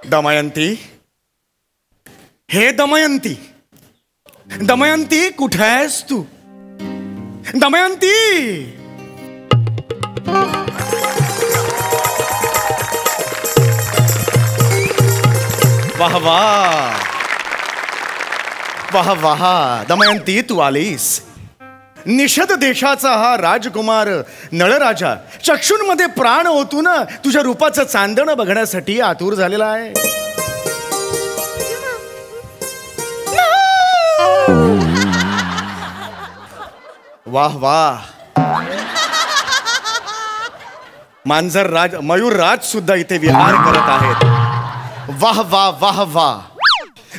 दमयंती, हे दमयंती, दमयंती कुठे आहेस तू? दमयंती, वाह वाह वाह वाह, दमयंती तू आलीस. निषद देशाचा हा राजकुमार नळराजा चक्षुंमध्ये प्राण ओतून तुझ्या रूपाचं चांदणं बघण्यासाठी आतुर झालेला आहे. वाह वाह, मांजर राज, मयूर राज सुद्धा इथे विहार करत आहेत. वाह वाह वाह वाह,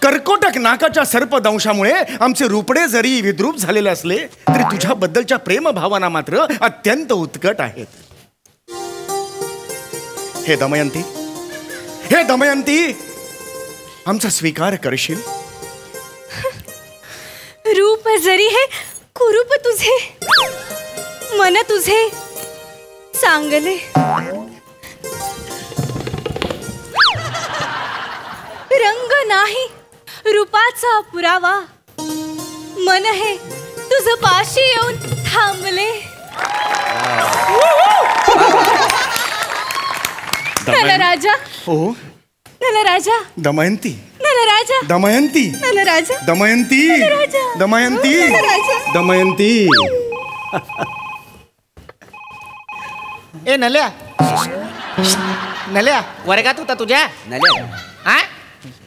कर्कोटक नाकाच्या सर्पदंशामुळे आमचे रूपडे जरी विद्रूप झालेले असले तरी तुझ्याबद्दलच्या प्रेमभावना मात्र अत्यंत उत्कट आहेत. हे दमयंती, हे दमयंती, आमचा स्वीकार करशील? रूप जरी हे कुरूप तुझे, मन तुझे चांगले. रंग नाही रूपाचा पुरावा, मन हे तुझ पाशी येऊन थांबले. नलराजा, हो नलराजा, दमयंती, नलराजा, दमयंती, नलराजा, दमयंती, दमयंती, दमयंती. ए नल्या, नल्या वर्गात होता तुझ्या? नल्या, हा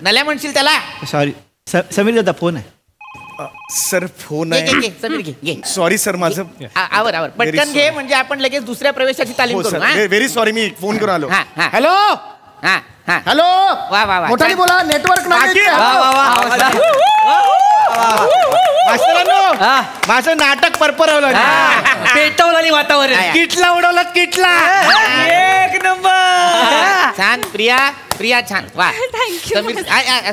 नल्या म्हणशील त्याला? सॉरी समीर दादा, फोन आहे. सर फोन घे, आहे. घे, समीर घे, घे. सॉरी सर, माझं आवर आवर पटकन घे, म्हणजे आपण लगेच दुसऱ्या प्रवेशाची तालीम हो करू. सर, व्हेरी सॉरी, मी फोन करून आलो. हा हा हॅलो हा हा, हॅलो, वा वा वा, मोठ्याने बोला, नेटवर्क नाही. माझं नाटक परपरवलं, पेटवलं वातावरण, किटला उडवलं, किटला. एक नंबर. छान प्रिया, प्रिया छान. वा थँक्यू. समीर,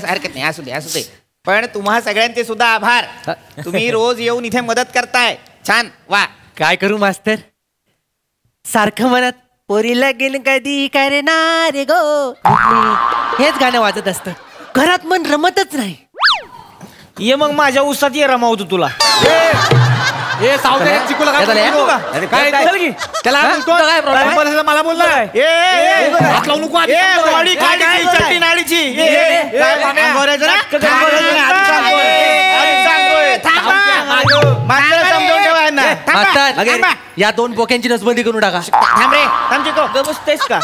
हरकत नाही, असू दे असू दे. पण तुम्हा सगळ्यांचे सुद्धा आभार. तुम्ही रोज येऊन इथे मदत करताय. छान. वा काय करू मास्तर, सारखं म्हणत पोरीला गेलं कधी करणार गो, हेच गाणं वाजत असतं. घरात मन रमतच नाही. ये मग माझ्या उसात ये, रमावतो तुला. मला बोलला या दोन बोक्यांची नसबंदी करून टाका. थांब रे, थांब चिको, बसतेस का?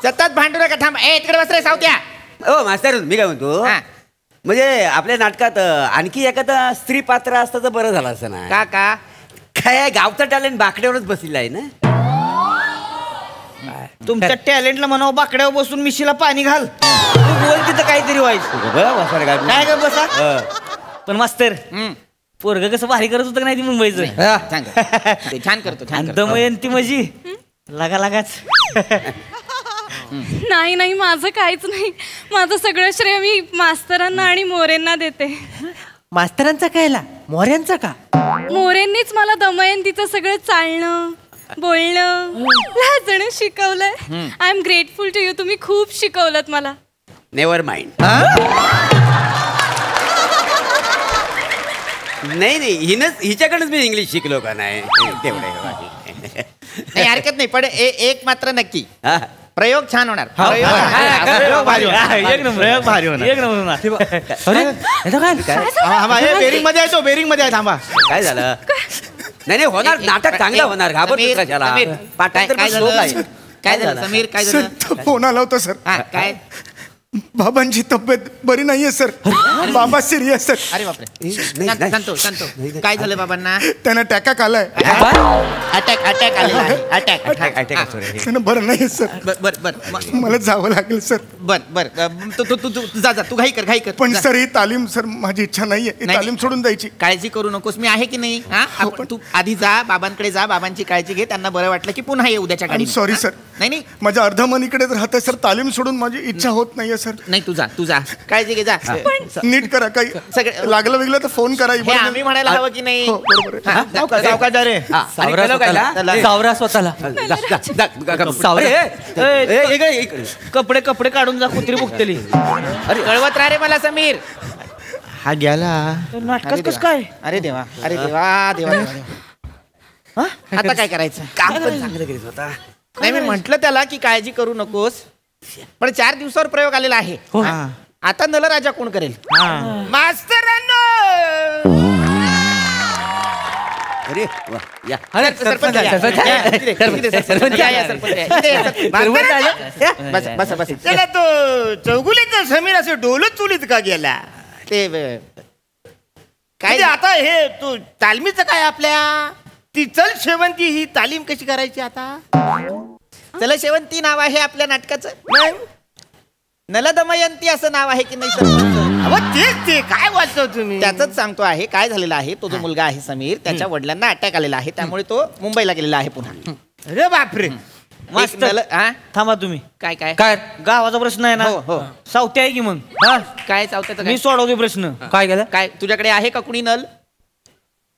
सतत भांडू नका. थांब. ए तिकडे बस रे सावत्या. ओ मास्तर, मी काय म्हणतो, म्हणजे आपल्या नाटकात आणखी एखादा स्त्री पात्र असतं तर बरं झालं असं ना. का काय गावचं टॅलेंट बाकड्यावरच बसलेलं आहे ना. तुमच्या टॅलेंटला म्हणावं बाकड्यावर बसून मिशीला पाणी घाल, तू बोल तिथं काहीतरी व्हायचं. काय ग बसा. पण मास्तर, पोरग कसं भारी करत होतं नाही ती मुंबईचं. छान करतो, छान करतो. दमयंती माझी लागा लागाच. नाही नाही, माझं काहीच नाही. माझं सगळं श्रेय मी मास्तरांना आणि मोरेंना देते. मास्तरांचा कायला, मोऱ्यांचा का? मोरेंनीच मला दमयंतीचं सगळं चालणं, बोलणं, लाजणं शिकवलंय. I am grateful to you. तुम्ही खूप शिकवलत मला. Never mind. नाही, हिच्याकडेच मी इंग्लिश शिकलो का नाही तेवढे. नाही हरकत नाही, पण एक मात्र नक्की, प्रयोग छान होणार. बेरिंग मध्ये आहे तो, बेरिंग मध्ये आहे. थांबा, काय झालं? नाही होणार, नाटक चांगलं होणार. घाबरतो कशाला? काय झालं समीर? काय झालं? फोन आला होता सर. काय? बाबांची तब्येत बरी नाहीये सर. बाबा सिरियस सर. अरे बापरे, सांगतो. काय झालं बाबांना? त्यांना टॅक आलाय. अटॅक आलेला आहे. अटॅक. त्यांना बरं नाही सर. बर मला जावं लागेल सर. बर तू जा, तू घाई कर. पण सर ही तालीम, सर माझी इच्छा नाहीये ही तालीम सोडून द्यायची. काळजी करू नकोस, मी आहे की नाही. तू आधी जा, बाबांकडे जा, बाबांची काळजी घे. त्यांना बरं वाटलं की पुन्हा ये उद्याच्या गाडी. Sorry sir. नाही नाही माझ्या अर्धमन इकडेच राहतंय सर. तालीम सोडून माझी इच्छा होत नाहीये सर. नाही तुझा काळजी घे जा. नीट करा. काही सगळे- लागलं वेगळं तर फोन करा. हे आम्ही म्हणायला हवं की नाही? हो, बरोबर आहे. हा, सावकाश जा रे. सावरा स्वतःला कपडे कपडे काढून जा, कुत्री बुकतेली. अरे कळवत राहा रे मला समीर. हा गेला नाटकात कस काय? अरे देवा देवा. आता काय करायचं? काम पण चांगलं केलं होता. नाही मी म्हंटल त्याला की काळजी करू नकोस, पण 4 दिवसावर प्रयोग आलेला आहे. आता नलराजा कोण करेल? मास्तरांनो. अरे वा, या. सरपंच या. बस. त्याला तो चौगुलीचा समीर असं डोलत चुलीत का गेला ते काय आता हे तू तालमीचं काय आपल्या ती चल शेवंती ही तालीम कशी करायची आता? चल शेवंती नाव आहे आपल्या नाटकाचं. नलदमयंती असं नाव आहे की नाही सर? तेच ते काय वाचतो तुम्ही? त्याच सांगतो आहे. काय झालेलं आहे, तो जो मुलगा आहे समीर, त्याच्या वडिलांना अटॅक आलेला आहे, त्यामुळे तो मुंबईला गेलेला आहे पुन्हा. अरे बापरे. मास्तर थांबा तुम्ही. काय काय काय गावाचा प्रश्न आहे ना? हो. सावती आहे की मग? काय चावत्याचं मी सोडवते प्रश्न. काय केलं? काय तुझ्याकडे आहे का कुणी नल?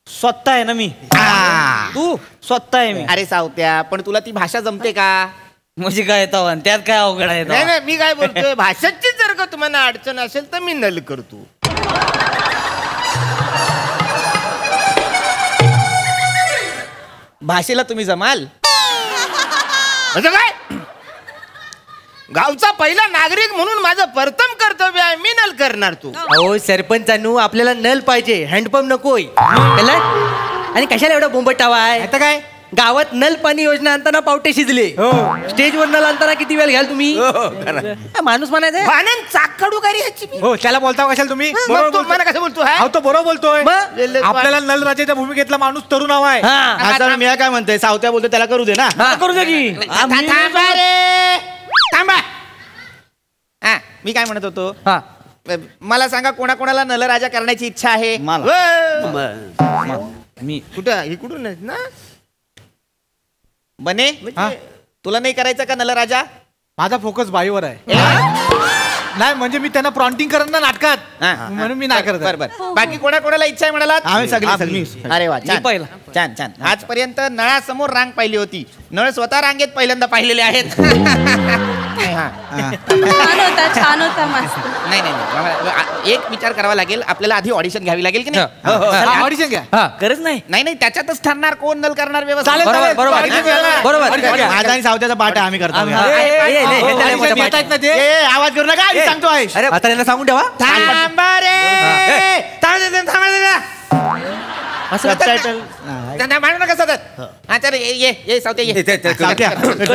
स्वतः आहे ना मी. तू स्वतः आहे मी. अरे सावत्या, पण तुला ती भाषा जमते का? म्हणजे काय तवा त्यात काय अवघड आहे नाही नाही, मी काय बोलतोय, भाषेची जर का तुम्हाला अडचण असेल तर मी नल करतो. भाषेला तुम्ही जमाल? म्हणजे काय? गावचा पहिला नागरिक म्हणून माझं प्रथम कर्तव्य आहे, मी नल करणार. तू अहो सरपंचांनू आपल्याला नल पाहिजे, हँडपंप नकोय. आणि कशाला एवढा बोंबटावा आहे? आता काय गावात नल पाणी योजना आणताना पावटे शिजले. स्टेजवर नल आणताना किती वेळ घ्याल तुम्ही? माणूस म्हणायचं भानन चाक काढू का रे ह्याची मी? हो त्याला बोलता कशाला तुम्ही? मग तू मला कसं बोलतो? अहो तो बरोबर बोलतोय. मग? आपल्याला नलराजाच्या भूमिकेतला माणूस तरुण हवा आहे. आता मी काय म्हणतोय, सावत्या बोलतो त्याला करू दे ना. करू दे की. थांबा रे, थांबा. हा, मी काय म्हणत होतो, मला सांगा कोणाकोणाला नलराजा करण्याची इच्छा आहे? मी कुठं हे कुठून आहेत ना? बने, तुला नाही करायचं का नलराजा? माझा फोकस बाईवर आहे. नाही म्हणजे मी त्यांना प्रॉन्टिंग करत ना नाटकात, म्हणून मी नाही करत. बरोबर. बाकी कोणाकोणाला इच्छा आहे म्हणाला? आम्ही सगळी. अरे वा, छान. पहिला. छान छान. आजपर्यंत नळासमोर रांग पाहिली होती, नळ स्वतः रांगेत पहिल्यांदा पाहिलेले आहेत. छान होता मास्तर. नाही नाही नाही, एक विचार करावा लागेल आपल्याला. आधी ऑडिशन घ्यावी लागेल की नाही? ऑडिशन घ्या. गरज नाही. नाही नाही, त्याच्यातच ठरणार कोण नल करणार व्यवस्थित. चालेल, बरोबर. माझा आणि सावत्याचा पाठ आम्ही करतो. आवाज करू नका, आधी सांगतो आहे. अरे आता त्यांना सांगून ठेवा. थांबा रे, थांबा रे. त्यांना मानू नका सतत. हा चल, ये सावते ये.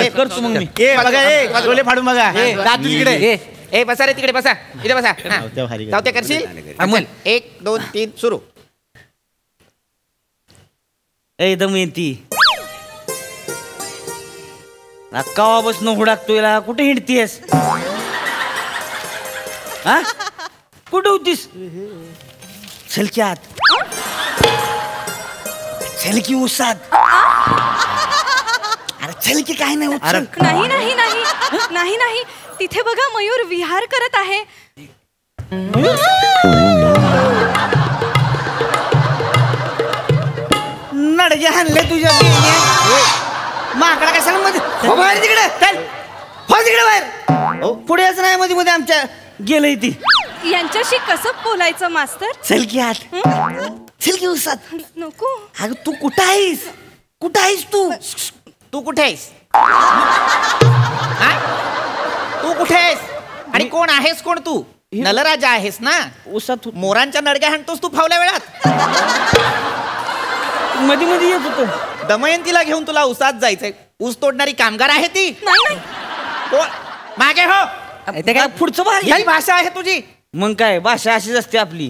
करतो मग मी. डोले फाडून बघा. तिकडे ए बसा रे, तिकडे बसा, इथे बसा. सावते करशील? 1 2 3 सुरू. एकदम येती कवापासून हुडाकतोय, कुठे हिंडतीयस? हा, कुठे होतीस? छलकी आत, छलकी उसात. अरे छलकी काय नाही. नाही नाही नाही नाही नाही, तिथे बघा मयूर विहार करत आहे. नडगे हाणले तुझ्या माकडा कशाला मध्ये तिकडे चल, हो तिकडे बाहेर. पुढेच नाही मध्ये मध्ये आमच्या गेलंय ती. यांच्याशी कसं बोलायचं मास्तर? छलकी आत, छलकी उसात. नको. अगं तू कुठं आहेस? कुठं आहेस तू? तू कुठे आहेस? तू कुठे आहेस आणि कोण आहेस? कोण तू? नलराजा आहेस ना? उसात मोरांच्या नडग्या हाणतोस तू फावल्या वेळात. मध्ये मध्ये येत होतो. दमयंतीला घेऊन तुला उसात जायचंय. ऊस तोडणारी कामगार आहे ती? नाही. कोण? मागे हो. काय पुढचं ही भाषा आहे तुझी? मग काय भाषा अशीच असते आपली.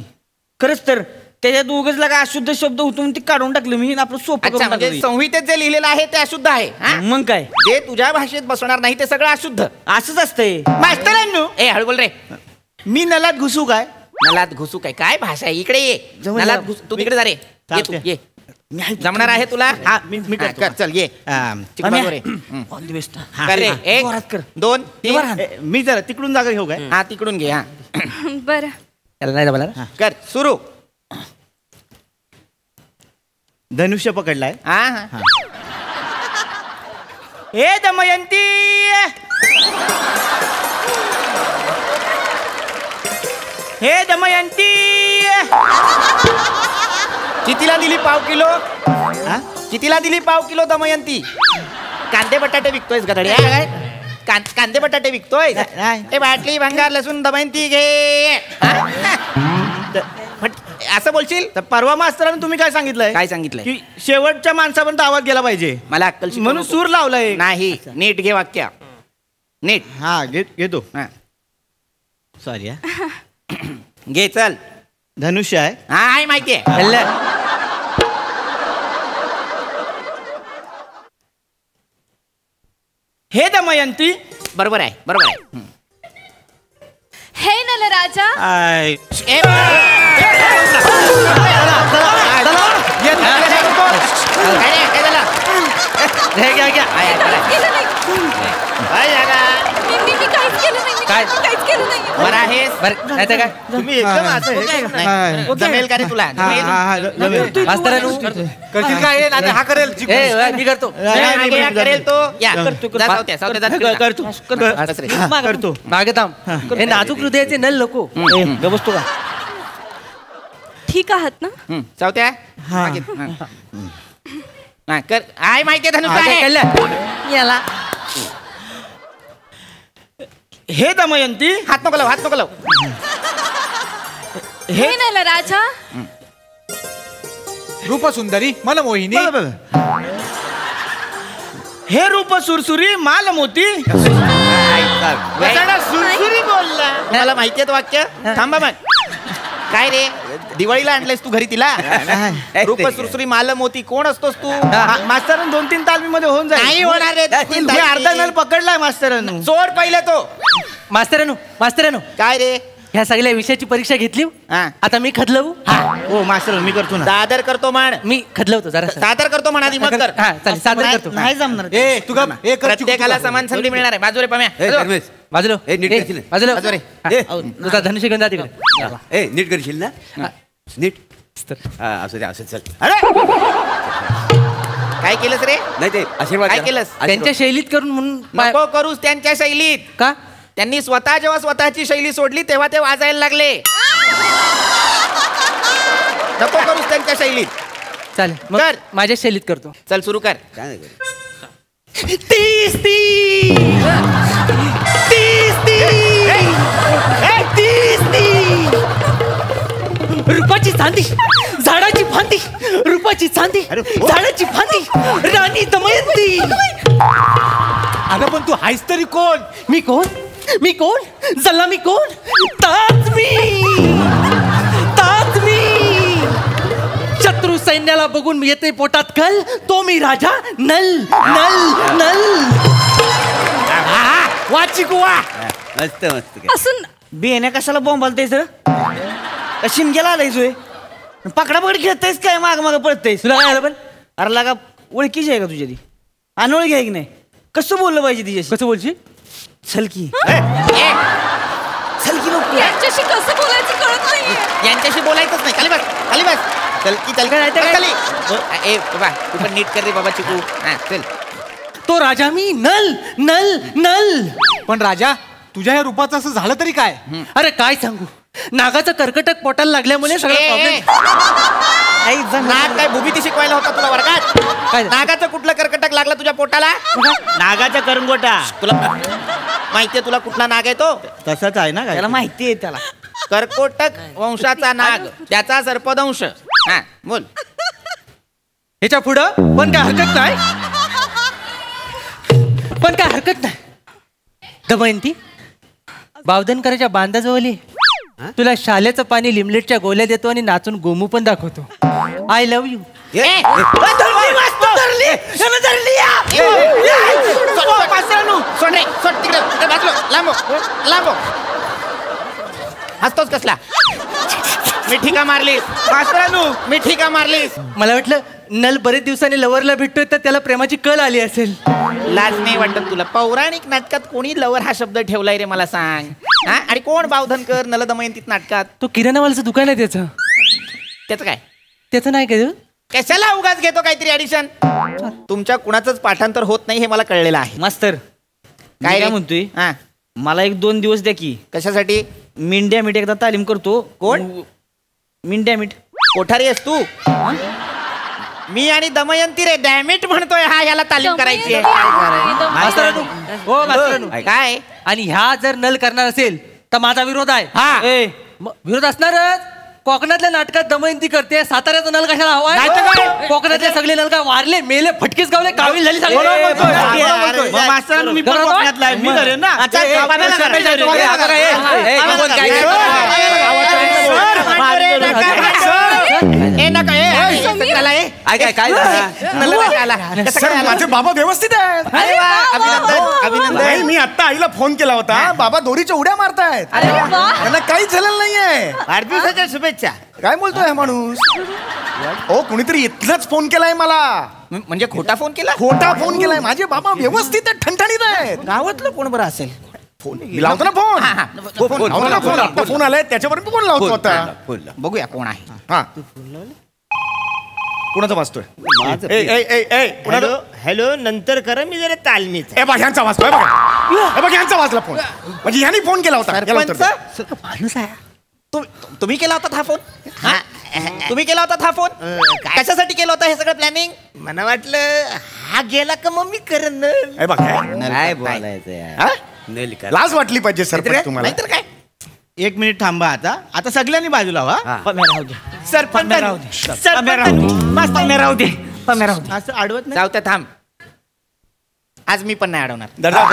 खरंच तर त्याच्यात उगाच लागा अशुद्ध शब्द होतो, ते काढून टाकलं मी. आपलं सोपं अच्छा, करून म्हणजे टाकलं. संहितेत जे लिहिलेलं आहे ते अशुद्ध आहे. हा? मग काय जे तुझ्या भाषेत बसणार नाही ते सगळं अशुद्ध. असंच असतंय. मास्तरांनो, ए हळू बोल रे. मी नलात घुसू काय? नलात घुसू काय? काय भाषा आहे? इकडे ये. नलात घुसू. तू तिकडे जा रे. ये तू, ये. जमणार आहे तुला? हा मी हा, कर चल ये चिकबाजूवर ये. ऑल द बेस्ट कर रे. एक कर 2 3 मी जरा तिकडून जागा घेऊ काय हा तिकडून घे. हा बरं. त्याला नाही जमणार. कर सुरू. धनुष्य पकडलाय. हा हा हे दमयंती हे दमयंती कितीला दिली पाव किलो? कितीला दिली पाव किलो दमयंती? कांदे बटाटे विकतोयस गधड्या? कांदे बटाटे विकतोय? ए बाटली भंगार लसूण दमयंती घे. असं बोलशील तर परवा मास्तरांनी तुम्ही काय सांगितलंय? काय सांगितलंय? की शेवटच्या माणसापर्यंत आवाज गेला पाहिजे. मला अक्कल शिकवू म्हणून नको. सूर लावलाय. नाही नीट घे वाक्य नीट. हा घेतो. हा. सॉरी. घे चल. धनुष्य आहे. हा आहे माहितीये. हे दमयंती. बरोबर आहे बरोबर आहे. हे नलराजा. ए, काय झालं? केलं नाही. काय झालं? मी काहीच केलं नाही. काय? मी काहीच केलं नाही. बरं आहेस? बरं नाही तर काय तुम्ही एकदम असं हे करा. नाही. जमेल का रे तुला? जमेल? मास्तरानू करतील काय हे? नाही, हा करेल ए मी करतो मागे या करेल तो. या जा सावत्या, सावत्या जा. बस रे. करतो. मागे थांब हे नाजूक हृदयाचे नल नको बसतो का? ठीक आहात ना? सावत्या मागे. हा, कर. आहे माहितीये धनुष आहे. याला हे दमयंती. हात नको लाव, हात नको लाव. हे नलराजा. रूप सुंदरी मला मोहिनी. हे रूप सुरसुरी माल मोती. बसाडा सुरसुरी बोलला. मला माहितीये तो वाक्य. थांबा मग. काय रे दिवाळीला आणलंयस तू घरी तिला? रूप सुरसुरी माल मोती कोण असतोस तू? मास्तरांनी 2-3 तालमीमध्ये होऊन जाईल. नाही होणार रे. मी अर्धा नल पकडलाय मास्तरांनी. सोड पहिले तो. मास्तरानू काय रे? ह्या सगळ्या विषयाची परीक्षा घेतली हा. आता मी खदलवू हो मास्तर मी करतो ना. दादर करतो म्हण. मी खदलवतो जरा सादर करतो म्हण आधी मग कर. हा चालेल सादर करतो नाही जमणार. ए तू का प्रत्येकाला समान संधी मिळणार आहे. बाजूला पम्या. बाजूलो ए, नीट करशील. बाजूलो बाजूला. ए, तुझा धनुष्य घेऊन जा तिकडे ए नीट करशील ना? नीट. हा असं दे असं चल. अरे काय केलंस रे? नाही ते आशीर्वाद काय द्या. केलंस? त्यांच्या शैलीत करून म्हणून नको करूस त्यांच्या शैलीत. का त्यांनी स्वतः जेव्हा स्वतःची शैली सोडली तेव्हा ते वाजायला लागले. नको करूस त्यांच्या शैलीत. चालेल मग कर. माझ्या शैलीत करतो चल सुरू कर. काय नाही करत. रूपाची चांदी झाडाची फांदी रूपाची चांदी झाडाची फांदी राणी दमयंती. अगं पण तू हायस तरी कोण? मी कोण जल्ला मी कोण ताज मी शत्रू सैन्याला बघून येते पोटात कल तो मी राजा नल नल नल. वाचिकुवा मस्त मस्त काय. असून बियाण्या कशाला बॉम्बालतेस रे? शिमग्याला आलायस होय? पकडा पकड खेळतेस काय? माग माग पळतेस. तुला काय आलं पण अरे लागा ओळखीची आहे का तुझ्या ती? अनोळखी आहे की नाही? कसं बोललं पाहिजे तिच्याशी? कसं बोलशी छलकी यांच्याशी कसं बोलायचं कळत नाहीये. यांच्याशी बोलायचंच नाही. खाली बस खाली बस. चल की चल काय चल खाली. ए बाबा तू पण नीट कर रे बाबा चिकू. हा चल. तो राजा मी नल नल नल. पण राजा तुझ्या ह्या रूपाचं असं झालं तरी काय? अरे काय सांगू नागाचं कर्कटक पोटाला लागल्यामुळे सगळं प्रॉब्लेम. नाग काय भूमिती शिकवायला होता तुला वर्गात? काय? नागाचं कुठलं कर्कटक लागला तुझ्या पोटाला? नागाचा करंगोटा. तुला माहितीये तुला कुठला नाग आहे तो? तसाच आहे ना? त्याला माहिती आहे त्याला. कर्कोटक वंशाचा नाग त्याचा सर्पदंश. हा बोल. ह्याच्या पुढं पण काय हरकत नाही दमयंती बावधनकराच्या बांधाजवळ तुला शालेचं पाणी लिमलेटच्या गोल्या देतो आणि नाचून गोमू पण दाखवतो. I love you. हसतोच कसला? मिठी का मारलीस? मास्तरानू मिठी का मारलीस? मला वाटलं नल बरेच दिवसांनी लवरला भेटतोय तर त्याला प्रेमाची कल आली असेल. लाज नाही वाटत तुला? पौराणिक नाटकात कोणी लवर हा शब्द ठेवलाय रे मला सांग. हा? आणि कोण बावधनकर नल दमयंतीत नाटकात? तो किराणावाल्याचं दुकान आहे त्याचं. त्याचं काय? त्याचं नाही का? कशाला उगाच घेतो काहीतरी ऍडिशन? तुमच्या कुणाचंच पाठांतर होत नाही हे मला कळलेलं आहे. मास्तर काय काय म्हणतोय, हा मला 1-2 दिवस द्या की. कशासाठी? मिंड्या मीठ एकदा तालीम करतो. कोण? मिंड्या मीठ. कोठारी आहेस तू? मी आणि दमयंती रे डॅमिट म्हणतोय. हा याला तालीम करायची आहे. मास्तरानू, हो मास्तरानू. काय? आणि ह्या जर नल करणार असेल तर माझा विरोध आहे. हा. ए, विरोध असणारच. कोकणातल्या नाटकात दमयंती करते, साताऱ्याचा नल कशाला हवाय? नाही तर काय? कोकणातले सगळे नल काय वारले, मेले, फटकेच गावले, कावील झाली सगळे. मास्तर मी पण कोकणातला आहे. मी धरेन ना. अच्छा, ए, बाबा पाण्याला नका. करा. ए, ए, नका. ए, ए, ए, आपण काय ए, नका. ए, सगळ्याला ए. काय नल्ला कसा आला? कसं सर काय आला? माझे बाबा व्यवस्थित आहेत. अरे वा, अभिनंदन अभिनंदन. नाही मी आता आईला फोन केला होता. बाबा दोरीच्या उड्या मारतायत. अरे वा. त्यांना काहीच झालेलं नाहीये. वाढदिवसाच्या शुभेच्छा. काय बोलतोय हा माणूस? हो कुणीतरी इथलाच फोन केलाय मला. म्हणजे खोटा फोन केला? खोटा फोन केलाय. माझे बाबा व्यवस्थित आहेत, ठणठणीत आहेत. गावातलं कोण बरं असेल? मी लावतो ना फोन. लावतो ना फोन. आता फोन आलाय त्याच्यावर मी फोन लावतो आता. बघूया कोण आहे. हा कुणाचा वाजतोय? ए, ए, ए, ए, कुणाचा? हॅलो नंतर करा मी जरा तालमीच. ए बघ ह्यांचा वाजतोय बघा. हे बघ ह्यांचा वाजला फोन. म्हणजे ह्यानी फोन केला होता. याला उत्तर दे. माणूस आहे. तुम्ही केला होता हा फोन? तुम्ही केला होता हा फोन? कशासाठी केला होता हे सगळं प्लॅनिंग? मला वाटलं हा गेला का मग मी करन. हे बघ हे. काय बोलायचं यार. हा? नल कर. लाज वाटली पाहिजे सरपंच तुम्हाला. नाहीतर काय? 1 मिनिट थांबा. आता सगळ्यांनी बाजूला व्हा. सरपंच राहू दे. असं अडवत नाही. जाऊ थांब. आज मी पण नाही अडवणार. दर्जा